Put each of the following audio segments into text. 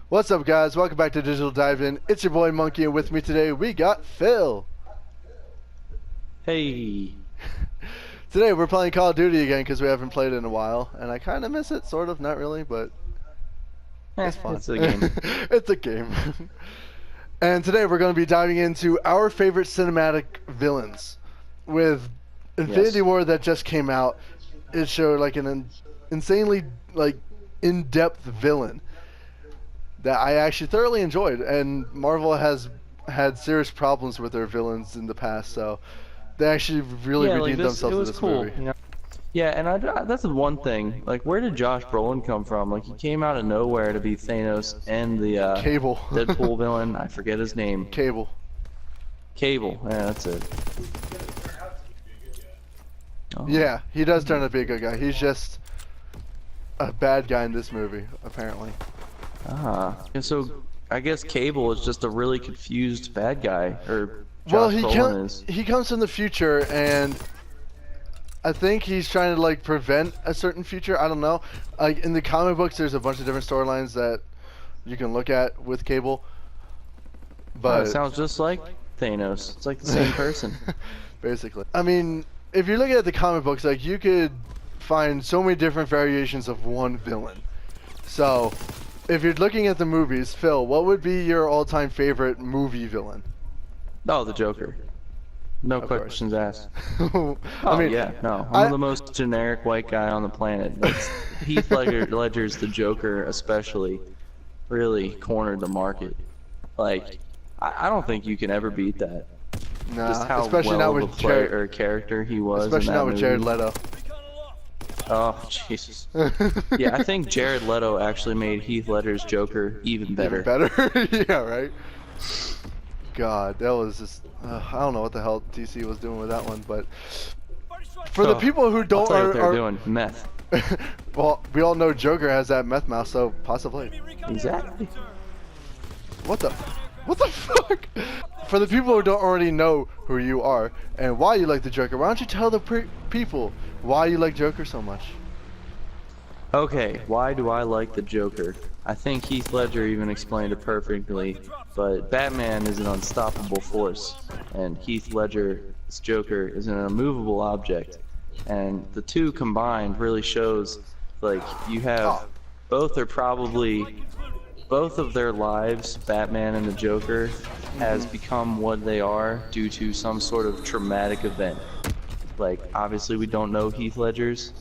What's up, guys? Welcome back to Digital Dive In. It's your boy Monkey, and with me today we got Phil. Hey. Today we're playing Call of Duty again because we haven't played it in a while, and I kind of miss it, sort of, not really, but it's fun. It's a game. It's a game. And today we're going to be diving into our favorite cinematic villains. With Infinity War that just came out, it showed like an insanely in-depth villain that I actually thoroughly enjoyed, and Marvel has had serious problems with their villains in the past, so they actually really redeemed themselves in this movie. You know? Yeah, and that's the one thing. Like, where did Josh Brolin come from? Like, he came out of nowhere to be Thanos and the Cable. Deadpool villain. I forget his name. Cable. Cable. Yeah, that's it. Oh. Yeah, he does turn out to be a good guy. He's just a bad guy in this movie, apparently. And so I guess Cable is just a really confused bad guy, or Well, Josh he comes from the future, and I think he's trying to like prevent a certain future. I don't know. Like in the comic books, there's a bunch of different storylines that you can look at with Cable. But it sounds just like Thanos. It's like the same person. Basically. I mean, if you're looking at the comic books, like you could find so many different variations of one villain. So, if you're looking at the movies, Phil, what would be your all-time favorite movie villain? Oh, the Joker. No questions asked. I mean, yeah, no. I'm the most generic white guy on the planet. Heath Ledger's the Joker, especially, really cornered the market. Like, I don't think you can ever beat that. Nah, just how especially well not of with a player or character he was. Especially in that not with movie. Jared Leto. Oh, Jesus. Yeah, I think Jared Leto actually made Heath Ledger's Joker even better. Even better? Yeah, right? God, that was just... I don't know what the hell DC was doing with that one, but... For the people who don't... I'll tell you what they're doing. Meth. Well, we all know Joker has that meth mouth, so possibly. Exactly. What the fuck? For the people who don't already know who you are and why you like the Joker, why don't you tell the people why you like Joker so much? Okay, why do I like the Joker? I think Heath Ledger even explained it perfectly, but Batman is an unstoppable force, and Heath Ledger's Joker is an immovable object, and the two combined really shows, like, you have, both of their lives, Batman and the Joker, has become what they are due to some sort of traumatic event. Like, obviously we don't know Heath Ledger's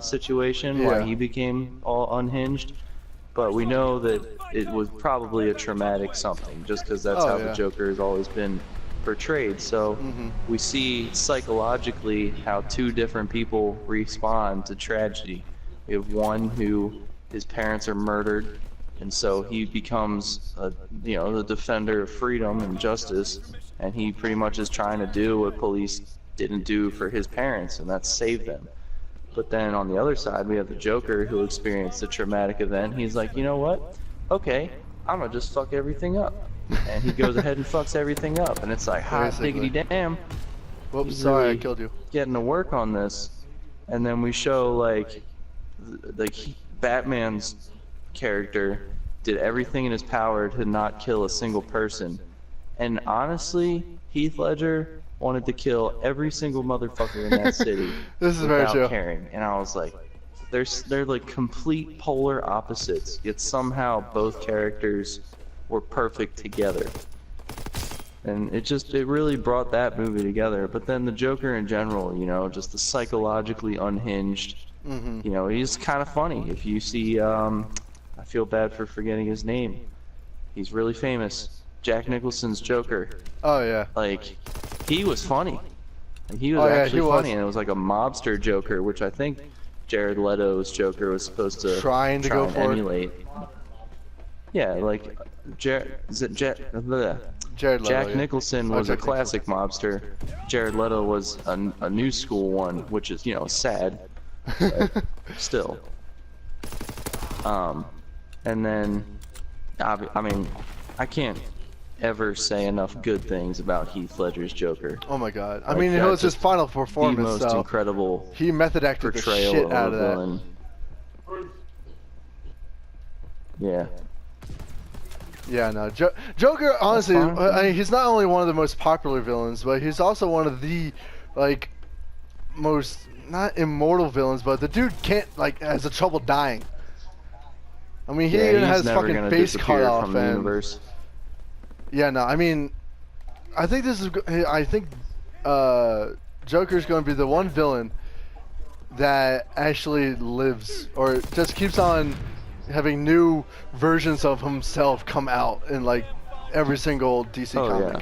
situation, why he became all unhinged, but we know that it was probably a traumatic something, just because that's how the Joker has always been portrayed. So we see psychologically how two different people respond to tragedy. We have one who his parents are murdered, and so he becomes the defender of freedom and justice, and he pretty much is trying to do what police didn't do for his parents, and that's save them. But then on the other side, we have the Joker who experienced a traumatic event. He's like, you know what? Okay, I'm gonna just fuck everything up. And he goes ahead and fucks everything up. And it's like, hot diggity damn. Whoops, sorry, I killed you. Getting to work on this. And then we show, like Batman's character did everything in his power to not kill a single person. And honestly, Heath Ledger wanted to kill every single motherfucker in that city This is very true. without caring. And I was like, they're like complete polar opposites, yet somehow both characters were perfect together. And it really brought that movie together. But then the Joker in general, just the psychologically unhinged, he's kind of funny. If you see, I feel bad for forgetting his name. He's really famous. Jack Nicholson's Joker. Oh yeah. Like, he was funny. Like, he was actually funny, and it was like a mobster Joker, which I think Jared Leto's Joker was supposed to try and emulate. Yeah, like Jared Leto, Jack Nicholson was a classic mobster. Jared Leto was a new school one, which is sad, but still. And then I mean, I can't ever say enough good things about Heath Ledger's Joker. Oh my god. I mean, it was his final performance, the most incredible he method acted the shit out of that. Yeah. Yeah, no. Joker, honestly, I mean, he's not only one of the most popular villains, but he's also one of the, like, most, not immortal villains, but the dude can't, like, has a trouble dying. I mean, he Yeah, even he's has never fucking gonna face cut disappear off from the and. universe. Yeah, no, I mean, I think this is, I think, Joker's going to be the one villain that actually lives, or just keeps on having new versions of himself come out in like every single DC comic. Yeah.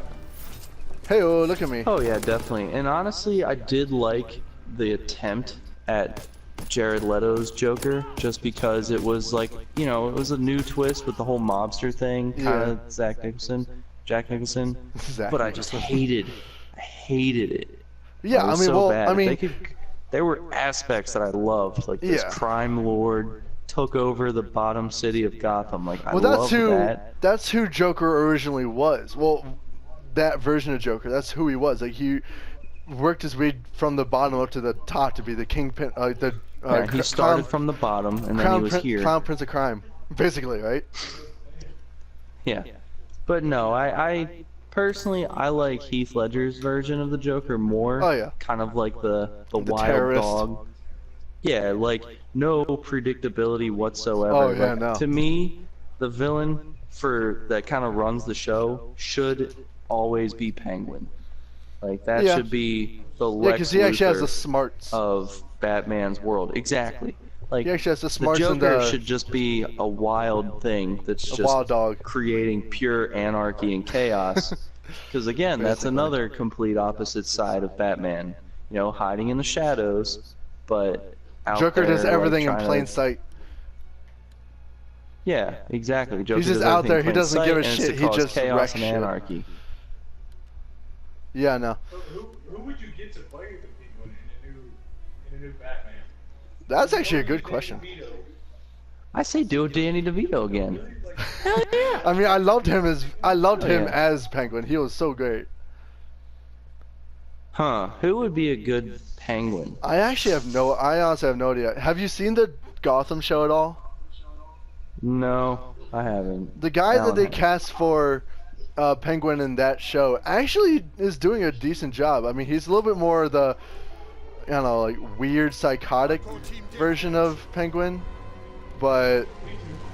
Hey, oh, look at me. Oh yeah, definitely. And honestly, I did like the attempt at Jared Leto's Joker, just because it was like, you know, it was a new twist with the whole mobster thing, kind of Jack Nicholson. But I just hated it. Yeah, I mean, so well, bad. I mean, there were aspects that I loved, like this crime lord took over the bottom city of Gotham. Like, I love that. That's who Joker originally was. Well, that version of Joker, that's who he was. Like, he worked his way from the bottom up to the top to be the kingpin. He started from the bottom, and then he was here. Crown Prince of Crime, basically, right? Yeah. But no, I personally, I like Heath Ledger's version of the Joker more. Oh, yeah. Kind of like the wild terrorist. dog. Yeah, like no predictability whatsoever. Oh, yeah, like, no. To me, the villain that kind of runs the show should always be Penguin. Like, that should be the Lex because he actually has the Luthor smarts of Batman's world. Exactly. Like, he actually has the smarts. The Joker and should just be a wild thing that's just wild dog. creating pure anarchy and chaos. Because again, that's another complete opposite side of Batman. You know, hiding in the shadows, but out Joker there, does everything like, in plain sight. Yeah, exactly. Joker He's just does out there. everything He in doesn't plain give a sight, and shit. it's He to cause just chaos wrecks and shit. anarchy. Yeah, no. So who would you get to play the Penguin in a new Batman? That's actually a good question. I say do it, Danny DeVito again. Hell yeah! I mean, I loved him as Penguin. He was so great. Huh? Who would be a good Penguin? I honestly have no idea. Have you seen the Gotham show at all? No, I haven't. The guy that they cast for Penguin in that show actually is doing a decent job. I mean, he's a little bit more the, I don't know, like weird psychotic version of Penguin, but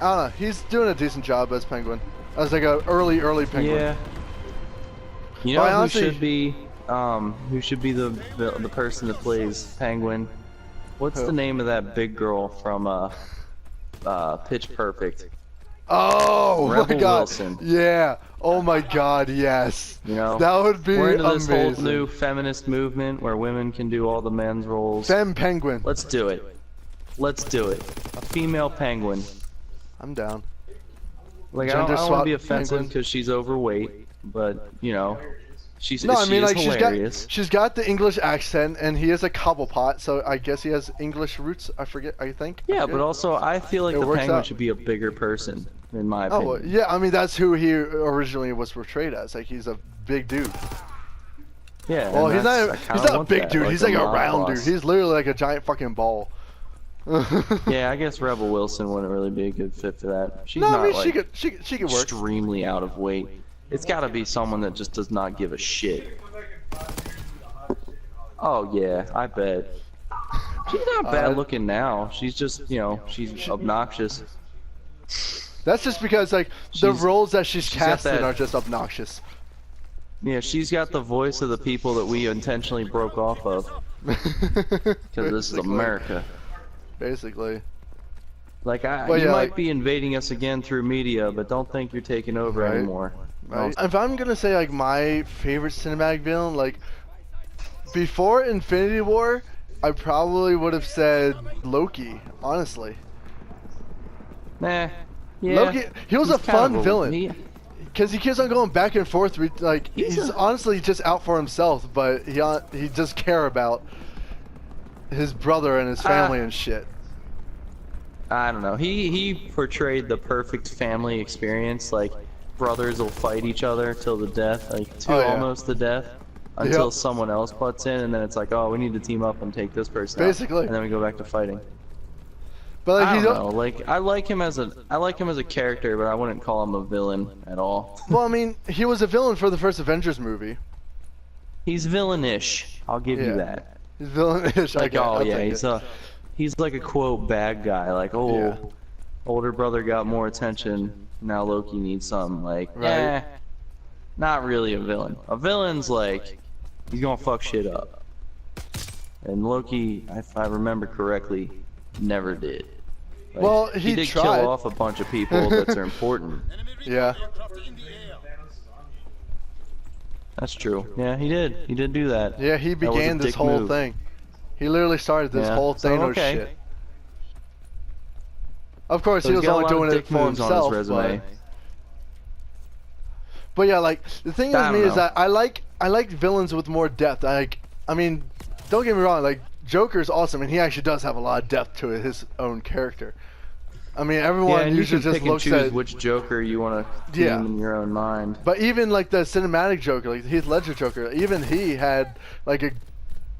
I don't know. He's doing a decent job as Penguin, as like a early Penguin. Yeah. You know who should be the person that plays Penguin? What's the name of that big girl from Pitch Perfect? Oh Rebel my God! Wilson. Yeah. Oh my God! Yes. You know, that would be we're into this amazing. whole new feminist movement where women can do all the men's roles. Femme Penguin. Let's do it. Let's do it. A female Penguin. I'm down. Like, I don't want to be offensive because she's overweight, but you know, she's hilarious. she's got the English accent, and he is a Cobblepot, so I guess he has English roots. I think. Yeah, but also I feel like It the works Penguin out. should be a bigger person, in my opinion. Oh, well, yeah. I mean, that's who he originally was portrayed as. Like, he's a big dude. Yeah. Well, he's not a big that, dude. like He's like a mob round boss. dude. He's literally like a giant fucking ball. Yeah, I guess Rebel Wilson wouldn't really be a good fit for that. She's No, not I mean, like she could work. extremely out of weight. It's got to be someone that just does not give a shit. Oh yeah, I bet. She's not bad looking now. She's just, you know, she's obnoxious. That's just because like the roles that she's got cast in that- are just obnoxious. Yeah, she's got the voice of the people that we intentionally broke off of. Because this is America. Basically. Like, you yeah, might be invading us again through media, but don't think you're taking over Right. anymore. Right. If I'm gonna say like my favorite cinematic villain, like before Infinity War, I probably would have said Loki. Honestly, Nah. Yeah. Loki. He was a he's kind fun of villain because he keeps on going back and forth. Like he's honestly just out for himself, but he does care about his brother and his family and shit. I don't know. He portrayed the perfect family experience. Like, brothers will fight each other till the death, like almost the death, until someone else butts in, and then it's like, oh, we need to team up and take this person out. Basically. And then we go back to fighting. But like I he don't know. Like I like him as a character, but I wouldn't call him a villain at all. Well, I mean, he was a villain for the first Avengers movie. He's villainish. I'll give you that. He's villainish. Like, I'll yeah, take it. he's like a quote bad guy. Like, oh, older brother got more attention. Now Loki needs something. Like, Right. not really a villain. A villain's like, he's gonna fuck shit up. And Loki, if I remember correctly, never did. Like, Well, he did tried. kill off a bunch of people that are important. Yeah. That's true. Yeah, he did. He did do that. Yeah, he That was a began this dick whole move. thing. He literally started this Yeah, whole so, Thanos okay. shit. Of course, So he he's was got a only lot of doing it dick for moves on his himself. resume. But yeah, like the thing I with don't me is know. that I like villains with more depth. I mean, don't get me wrong. Like Joker's awesome, and he actually does have a lot of depth to his own character. I mean, Yeah, everyone and you usually can just pick and looks choose at. which Joker you want to Yeah. team in your own mind. But even like the cinematic Joker, like the Heath Ledger Joker, even he had like a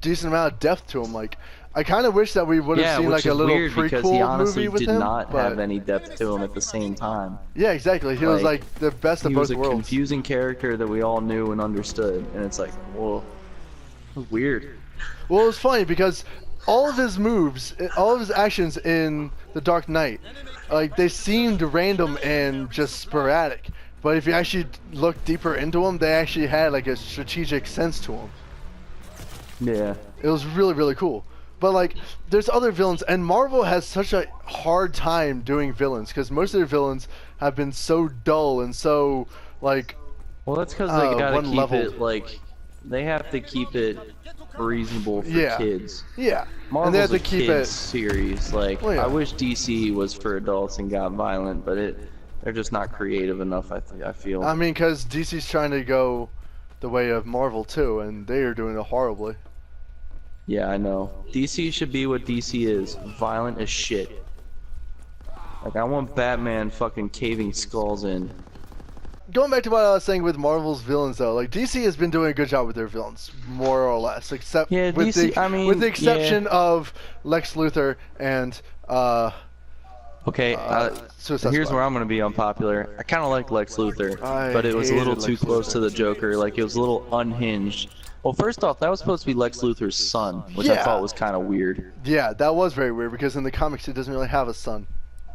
decent amount of depth to him. Like I kind of wish that we would have Yeah, seen which like a is little weird because he prequel honestly movie with did him. not but have any depth to him at the same time. yeah, exactly. He was Like, like the best of He both was a worlds. confusing character that we all knew and understood, and it's like, well, weird. Well, it was funny because all of his moves, all of his actions in The Dark Knight, like they seemed random and just sporadic. But if you actually look deeper into them, they actually had like a strategic sense to them. Yeah. It was really, really cool. But like, there's other villains, and Marvel has such a hard time doing villains because most of their villains have been so dull and so like. Well, that's because they gotta one keep level. it like, they have to keep it reasonable for Yeah. kids. Yeah. Marvel's and they have to a keep kids it. series. Like, Well, yeah. I wish DC was for adults and got violent, but they're just not creative enough. I feel. I mean, because DC's trying to go the way of Marvel too, and they are doing it horribly. Yeah, I know. DC should be what DC is, violent as shit. Like, I want Batman fucking caving skulls in. Going back to what I was saying with Marvel's villains, though, like DC has been doing a good job with their villains, more or less, except Yeah, with DC, the I mean, with the exception of Lex Luthor and Okay, Suicide here's Squad. where I'm gonna be unpopular. I kind of like Lex Luthor, I but it was a little hated too Lex close Luthor. to the Joker. Like, it was a little unhinged. Well, first off, that was supposed to be Lex Luthor's son, which I Yeah. thought was kind of weird. Yeah, that was very weird because in the comics he doesn't really have a son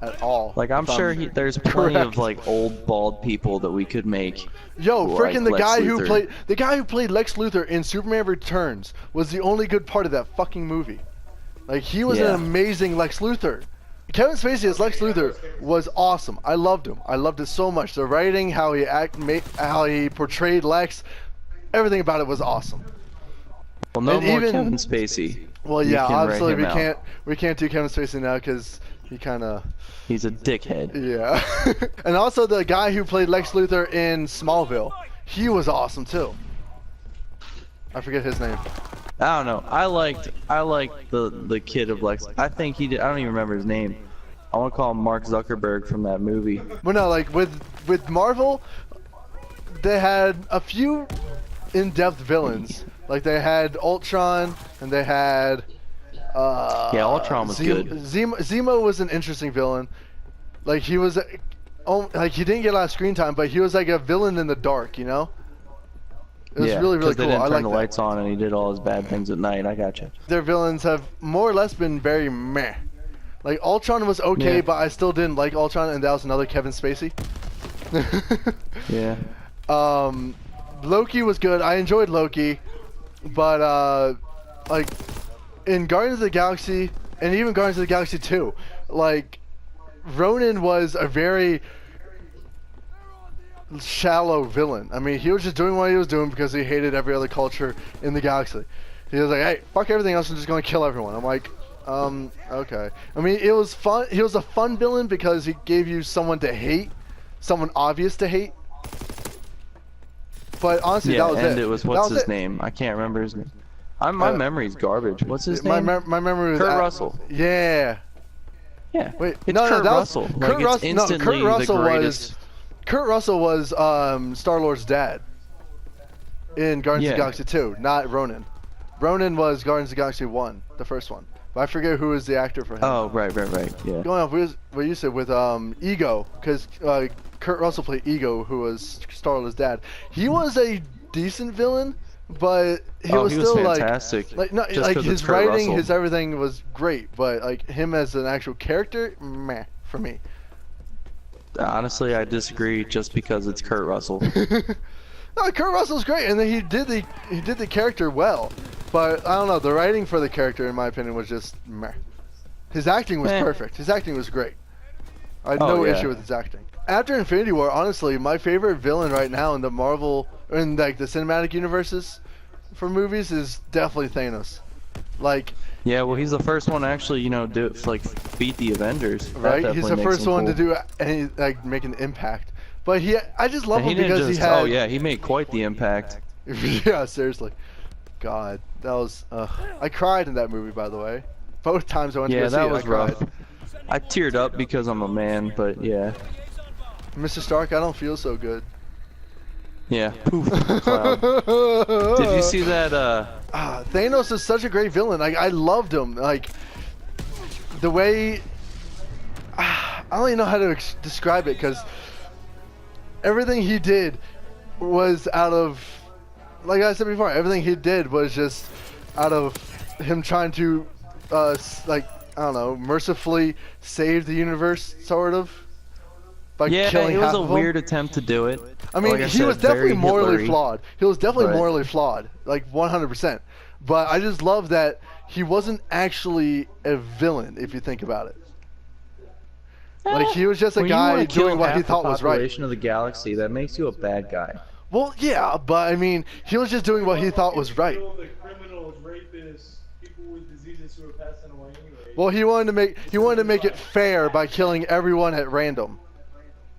at all. Like, I'm if sure there's plenty correct. of like old bald people that we could make. Yo, like freaking the Lex guy Luthor. who played Lex Luthor in Superman Returns was the only good part of that fucking movie. Like he was an Yeah. amazing Lex Luthor. Kevin Spacey as Lex Luthor was awesome. I loved him. I loved it so much. The writing, how he portrayed Lex, everything about it was awesome. Well, no And more even- Kevin Spacey. Well, You yeah, can write obviously him we out. can't do Kevin Spacey now because he kind of He's a dickhead. yeah. And also the guy who played Lex Luthor in Smallville, he was awesome too. I forget his name. I don't know. I liked the kid of Lex. I think he did. I don't even remember his name. I want to call him Mark Zuckerberg from that movie. But no, like with Marvel, they had a few in-depth villains. Like they had Ultron, and they had. Yeah, Ultron was good. Zemo was an interesting villain. Like he was, like he didn't get a lot of screen time, but he was like a villain in the dark, you know. It was Yeah, really, really 'cause they cool. didn't I turn like the that. lights on and he did all his bad things at night. I gotcha. Their villains have more or less been very meh. Like Ultron was okay, Yeah. but I still didn't like Ultron, and that was another Kevin Spacey. Yeah. Loki was good. I enjoyed Loki, but like in Guardians of the Galaxy and even Guardians of the Galaxy 2, like Ronan was a very shallow villain. I mean, he was just doing what he was doing because he hated every other culture in the galaxy. He was like, "Hey, fuck everything else. I'm just gonna kill everyone." I'm like, okay. I mean, it was fun. He was a fun villain because he gave you someone to hate, someone obvious to hate. But honestly, Yeah, that was and it. it was That what's his it. name? I can't remember his name. My memory's garbage. What's his My name? my memory was Kurt Russell. Yeah. Yeah. Wait, It's no, Kurt that was Russell. Kurt Like, it's Russell. No, instantly Kurt Russell the greatest. was. Kurt Russell was Star-Lord's dad in Guardians of the Yeah. Galaxy 2, not Ronan. Ronan was Guardians of the Galaxy 1, the first one. but I forget who was the actor for him. Oh, right, yeah. Going off what you said with Ego, because Kurt Russell played Ego, who was Starla's dad. He was a decent villain, but he was still fantastic. like no, Just like 'cause his it's Kurt writing, Russell. his everything was great, but like him as an actual character, meh, for me. Honestly, I disagree just because it's Kurt Russell. No, Kurt Russell's great, and then he did the character well, but I don't know, the writing for the character, in my opinion, was just meh. His acting was perfect. His acting was great. I had no issue with his acting. After Infinity War, honestly, my favorite villain right now in the Marvel, in like the cinematic universes for movies, is definitely Thanos. Like. Yeah, well, he's the first one to actually, you know, beat the Avengers. Right, he's the first one to do any like make an impact. But I just love him because he had. Oh yeah, he made quite the impact. Yeah, seriously. God, that was. I cried in that movie, by the way. Both times I went to go see it, that was I cried. rough. I teared up because I'm a man, but yeah. Mr. Stark, I don't feel so good. Yeah. Poof. Cloud. Did you see that? Thanos is such a great villain. Like I loved him. Like the way. I don't even know how to describe it because everything he did was out of, like I said before, everything he did was just out of him trying to, like, I don't know, mercifully save the universe, sort of, by killing half of them. Yeah, it was a weird attempt to do it. I mean, like he was definitely morally Hitler-y. flawed. He was definitely morally flawed, like 100%. But I just love that he wasn't actually a villain, if you think about it. Like he was just a guy doing what he thought was right. Population of the galaxy, that makes you a bad guy. Well, yeah, but I mean, he was just doing what he thought was right. The criminals, rapists, people with diseases who are passing away anyway. Well, he wanted to make it fair by killing everyone at random.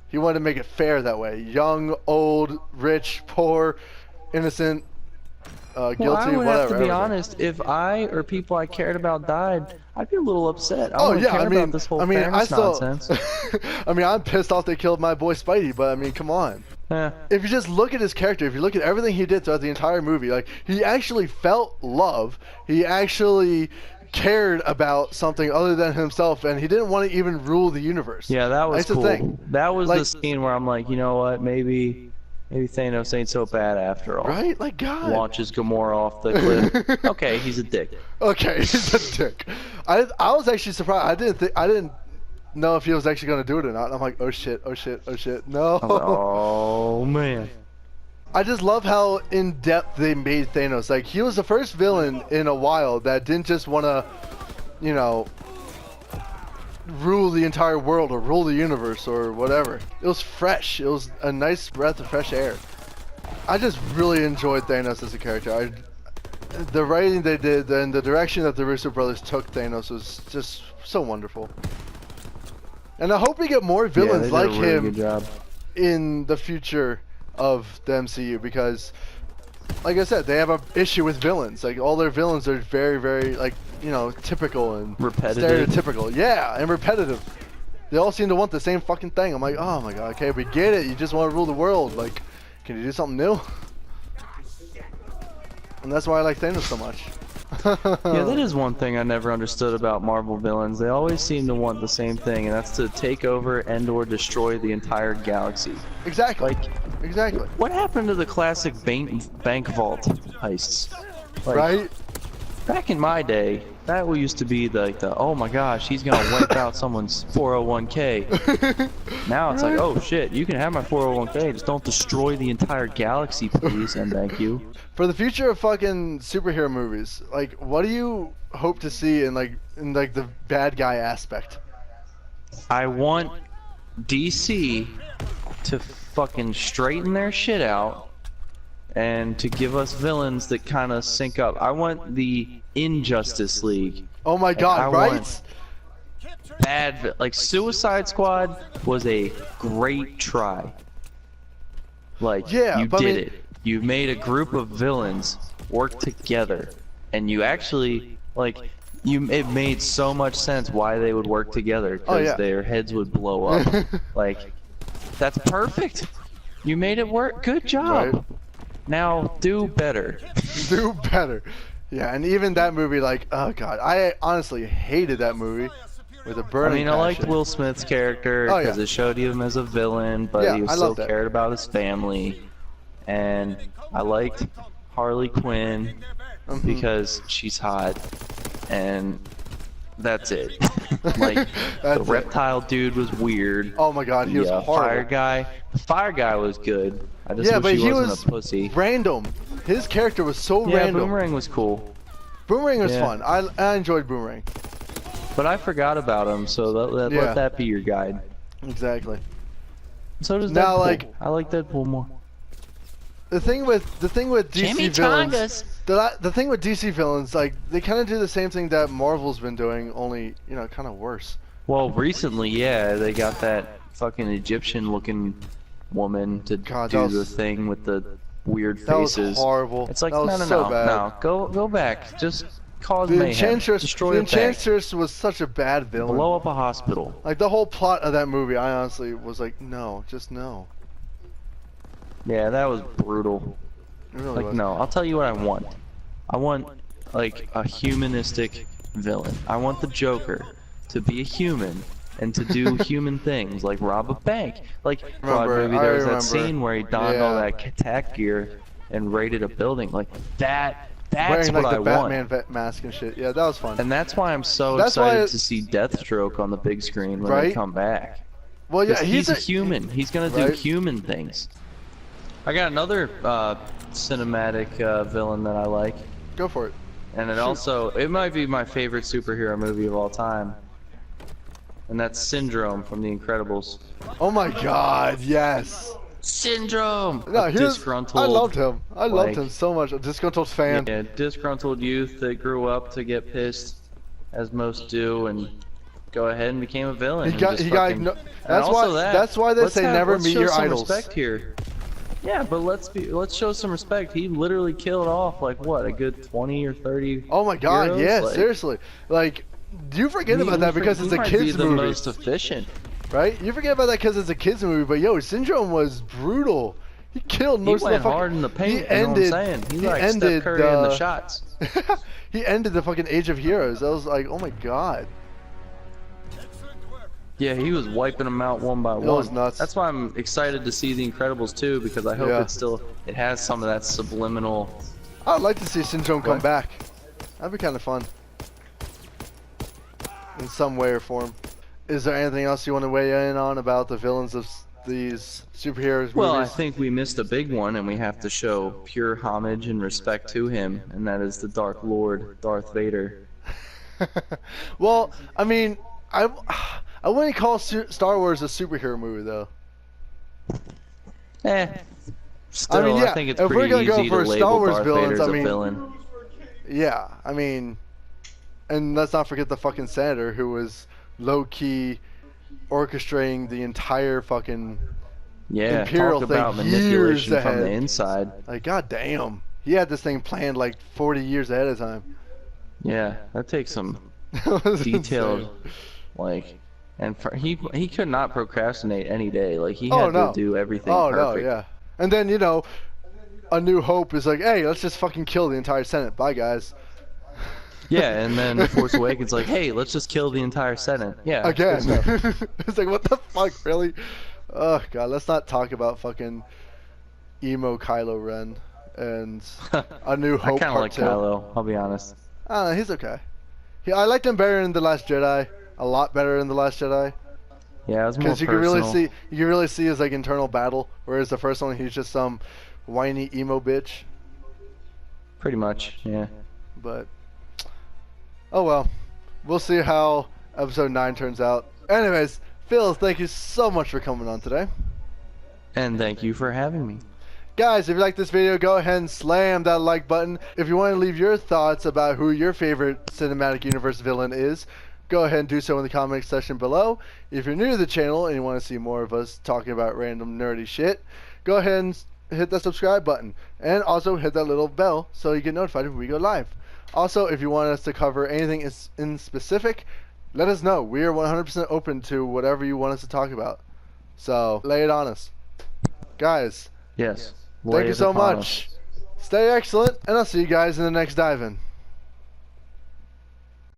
He wanted to make it fair that way. Young, old, rich, poor, innocent, guilty, well, I would whatever. have to be everything. honest. If I or people I cared about died, I'd be a little upset. I Oh don't yeah, care I mean, about this whole I fairness still, nonsense. I mean, I'm pissed off they killed my boy Spidey, but I mean, come on. Eh. If you just look at his character, if you look at everything he did throughout the entire movie, like he actually felt love. He actually cared about something other than himself, and he didn't want to even rule the universe. Yeah, that was That's cool. the thing. That was Like- the scene where I'm like, you know what? Maybe Thanos ain't so bad after all. Right? Like God. Launches Gamora off the cliff. Okay, he's a dick. Okay, he's a dick. I was actually surprised. I didn't know if he was actually going to do it or not. I'm like, oh shit, oh shit, oh shit. No. Oh man. I just love how in depth they made Thanos. Like he was the first villain in a while that didn't just want to, you know, rule the entire world or rule the universe or whatever. It was fresh. It was a nice breath of fresh air. I just really enjoyed Thanos as a character. The writing they did and the direction that the Russo brothers took Thanos was just so wonderful. And I hope we get more villains like him Good job. in the future of the MCU because, like I said, they have an issue with villains. Like all their villains are very, very like, you know, typical and Repetitive. stereotypical. Yeah, and repetitive. They all seem to want the same fucking thing. I'm like, oh my god, okay, we get it. You just want to rule the world. Like, can you do something new? And that's why I like Thanos so much. Yeah, that is one thing I never understood about Marvel villains. They always seem to want the same thing, and that's to take over and/or destroy the entire galaxy. Exactly. Like, exactly. what happened to the classic bank vault heists? Like, Right? back in my day, that used to be the oh my gosh, he's gonna wipe out someone's 401k. Now it's like, oh shit, you can have my 401k, just don't destroy the entire galaxy, please, and thank you. For the future of fucking superhero movies, like, what do you hope to see in the bad guy aspect? I want DC to fucking straighten their shit out and to give us villains that kind of sync up. I want the Injustice League. Oh my god, I right? want like Suicide Squad was a great try. Like, Yeah, you but I did mean- it. You made a group of villains work together, and you actually it made so much sense why they would work together because yeah. their heads would blow up. Like, that's perfect. You made it work. Good job. Right. Now do better. Do better. Yeah, and even that movie, like, oh god, I honestly hated that movie with a I burning mean, I liked passion. Will Smith's character Oh, because yeah. it showed him as a villain, but Yeah, he was I still love that. cared about his family. And I liked Harley Quinn because she's hot, and that's it. Like, That's the it. reptile dude was weird. Oh my god, he was horrible. The fire guy was good. I just Yeah, wish but he he wasn't was a pussy. random. His character was so Yeah, random. Boomerang was cool, Boomerang was Yeah. fun. I enjoyed Boomerang. but I forgot about him, so Yeah. let that be your guide. Exactly. So does Now, Deadpool. like- I like Deadpool more. The thing with DC Jimmy villains, Tongas. the thing with DC villains, like they kind of do the same thing that Marvel's been doing, only kind of worse. Well, recently, yeah, they got that fucking Egyptian-looking woman to God, do that the was- thing with the weird That was faces. horrible. It's like, that was no, so bad. no, go back. Just cause The mayhem. Enchantress, Destroy the a bank. Enchantress was such a bad villain. Blow up a hospital. Like the whole plot of that movie, I honestly was like, no, just no. Yeah, that was brutal. It really Like, was. no, I'll tell you what I want. I want, like, a humanistic villain. I want the Joker to be a human and to do human things, like rob a bank. Like, COD movie, there was that scene where he donned all that attack gear and raided a building. Like, that's Wearing what like I the want. Batman mask and shit. Yeah, that was fun. And that's why I'm so That's why excited to see Deathstroke on the big screen when they Right? come back. Well, yeah, 'Cause he's a human. He's gonna do Right? human things. I got another cinematic villain that I like, Go for it. and it might be my favorite superhero movie of all time, and that's Syndrome from The Incredibles. Oh my God, yes. Syndrome. No, A he was, disgruntled. I loved him. I loved like- him so much. A disgruntled fan. Yeah, disgruntled youth that grew up to get pissed, as most do, and go ahead and became a villain. He got. and just He got. fucking- No, and that's also why. That's why they let's say have- never let's meet show your some idols. Respect here. Yeah, but let's show some respect. He literally killed off like what, a good 20 or 30. Oh my God, heroes? yeah, Like, seriously. Like, you forget about that because it's a might kids be the movie, most efficient. right? You forget about that because it's a kids movie. But yo, Syndrome was brutal. He killed He most of went the fucking. hard in the paint. He You know what I'm ended. saying? He he like ended Steph Curry in the shots. he ended the fucking Age of Heroes. I was like, oh my God. Yeah, he was wiping them out one by one. was nuts. That's why I'm excited to see The Incredibles 2, because I hope it has some of that subliminal. I'd like to see Syndrome come What? back. That'd be kind of fun. In some way or form. Is there anything else you want to weigh in on about the villains of these superheroes Well, I movies? think we missed a big one, and we have to show pure homage and respect to him, and that is the Dark Lord, Darth Vader. Well, I mean, I wouldn't call Star Wars a superhero movie though. Still, I mean, yeah, think it's if we're pretty gonna go easy for to Star label Wars Darth villains, Vader I as a mean- villain. Yeah, I mean, and let's not forget the fucking senator who was low key orchestrating the entire fucking Yeah, Imperial talk thing about years manipulation from the ahead. inside. like, god damn, he had this thing planned like 40 years ahead of time. Yeah, that takes some That was detailed, insane. like, and he could not procrastinate any day. Like he Oh, had no. to do everything Oh perfect. no, yeah. And then A New Hope is like, hey, let's just fucking kill the entire Senate. Bye, guys. Yeah, and then Force Awakens like, hey, let's just kill the entire Senate. Yeah. Again. good stuff. It's like, what the fuck, really? Oh god, let's not talk about fucking emo Kylo Ren and A New I Hope kind of Part like 2. Kylo. I'll be honest. I don't know, he's okay. I liked him better in The Last Jedi. A lot better in The Last Jedi. Yeah, it was more Because personal. you can really see his like internal battle, whereas the first one he's just some whiny emo bitch. Pretty much, yeah. But oh well, we'll see how episode 9 turns out. Anyways, Phil, thank you so much for coming on today. And thank you for having me. Guys, if you like this video, go ahead and slam that like button. If you want to leave your thoughts about who your favorite cinematic universe villain is, go ahead and do so in the comment section below. If you're new to the channel and you want to see more of us talking about random nerdy shit, go ahead and hit that subscribe button. And also hit that little bell so you get notified when we go live. Also, if you want us to cover anything in specific, let us know. We are 100% open to whatever you want us to talk about. So, lay it on us. Guys, Yes. thank Lay you it so upon much. us. Stay excellent, and I'll see you guys in the next dive-in.